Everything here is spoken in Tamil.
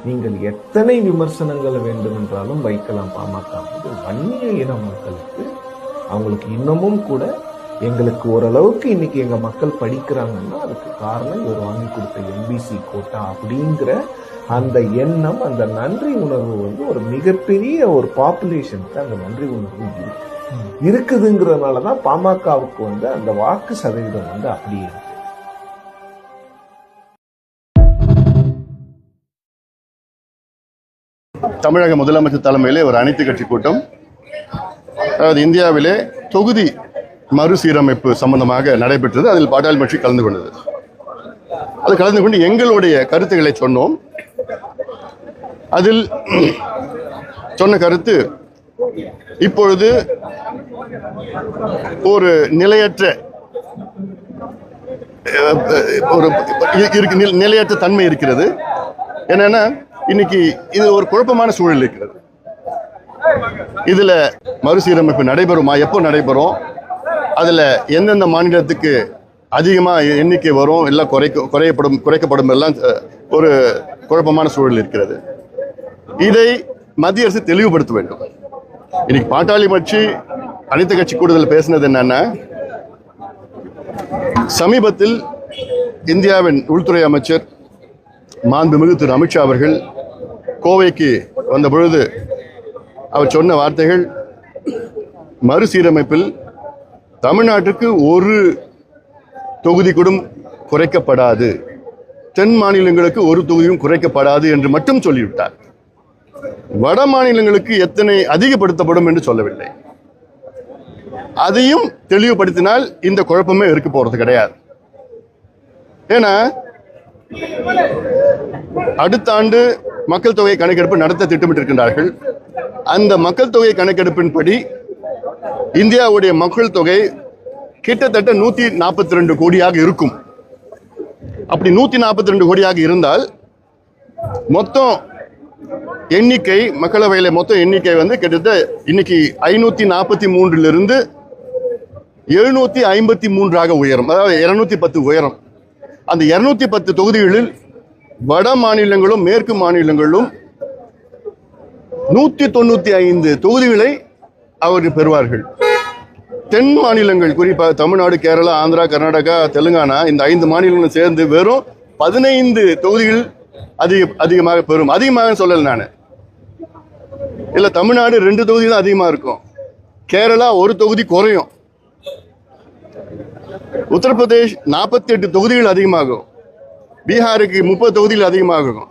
நீங்கள் எத்தனை விமர்சனங்கள் வேண்டும் என்றாலும் வைக்கலாம். பாமக வன்னிய இன மக்களுக்கு அவங்களுக்கு இன்னமும் கூட எங்களுக்கு ஓரளவுக்கு இன்னைக்கு எங்க மக்கள் படிக்கிறாங்கன்னா அதுக்கு காரணம் இவர் வாங்கி கொடுத்த எம்பிசி கோட்டா அப்படிங்கிற அந்த எண்ணம், அந்த நன்றி உணர்வு ஒரு மிகப்பெரிய ஒரு பாப்புலேஷனுக்கு அந்த நன்றி உணர்வு இருக்குதுங்கிறதுனாலதான் பாமகவுக்கு அந்த வாக்கு சதவீதம் அப்படியே இருக்கு. தமிழக முதலமைச்சர் தலைமையிலே ஒரு அனைத்து கட்சி கூட்டம், அதாவது இந்தியாவிலே தொகுதி மறுசீரமைப்பு சம்பந்தமாக நடைபெற்றது. அதில் பாட்டாளி கட்சி கலந்து கொண்டது. அது கலந்து கொண்டு எங்களுடைய கருத்துக்களை சொன்னோம். அதில் சொன்ன கருத்து, இப்பொழுது ஒரு நிலையற்ற நிலையற்ற தன்மை இருக்கிறது. என்னன்னா, இன்னைக்கு இது ஒரு குழப்பமான சூழல் இருக்கிறது. இதுல மறுசீரமைப்பு நடைபெறுமா, எப்போ நடைபெறும், அதுல எந்தெந்த மாநிலத்துக்கு அதிகமா எண்ணிக்கை வரும், எல்லாம் குறைக்கப்படும் எல்லாம் ஒரு குழப்பமான சூழல் இருக்கிறது. இதை மத்திய அரசு தெளிவுபடுத்த வேண்டும். இன்னைக்கு பாட்டாளி கட்சி அனைத்து கட்சி கூடுதல் பேசினது என்னன்னா, சமீபத்தில் இந்தியாவின் உள்துறை அமைச்சர் மாண்புமிகு திரு அமித்ஷா அவர்கள் கோவைக்கு வந்த பொழுது அவர் சொன்ன வார்த்தைகள், மறுசீரமைப்பில் தமிழ்நாட்டுக்கு ஒரு தொகுதி கூட குறைக்கப்படாது, தென் மாநிலங்களுக்கு ஒரு தொகுதியும் குறைக்கப்படாது என்று மட்டும் சொல்லிவிட்டார். வட மாநிலங்களுக்கு எத்தனை அதிகப்படுத்தப்படும் என்று சொல்லவில்லை. அதையும் தெளிவுபடுத்தினால் இந்த குழப்பமே இருக்க போறது கிடையாது. ஏன்னா, அடுத்த ஆண்டு மக்கள் தொகை கணக்கெடுப்பு நடத்த திட்டமிட்டிருக்கின்றார்கள். அந்த மக்கள் தொகை கணக்கெடுப்பின்படி இந்தியாவுடைய மக்கள் தொகை கிட்டத்தட்ட 142 கோடியாக இருக்கும். அப்படி 142 கோடியாக இருந்தால் மொத்தம் எண்ணிக்கை, மக்களவையில மொத்த எண்ணிக்கை கிட்டத்தட்ட இன்னைக்கு 543 753 உயரும். அதாவது 210 உயரம். அந்த 210 தொகுதிகளில் வட மாநிலங்களும் மேற்கு மாநிலங்களும் 195 தொகுதிகளை அவர்கள் பெறுவார்கள். தென் மாநிலங்கள், குறிப்பாக தமிழ்நாடு, கேரளா, ஆந்திரா, கர்நாடகா, தெலுங்கானா, இந்த 5 மாநிலங்களும் சேர்ந்து வெறும் 15 தொகுதிகள் அதிகமாக பெறும். அதிகமாக சொல்லல நான், இல்ல தமிழ்நாடு 2 தொகுதி தான் அதிகமா இருக்கும், கேரளா 1 தொகுதி குறையும், உத்தரப்பிரதேஷ் 48 தொகுதிகள் அதிகமாகும், பீகாருக்கு 30 தொகுதிகள் அதிகமாகும்,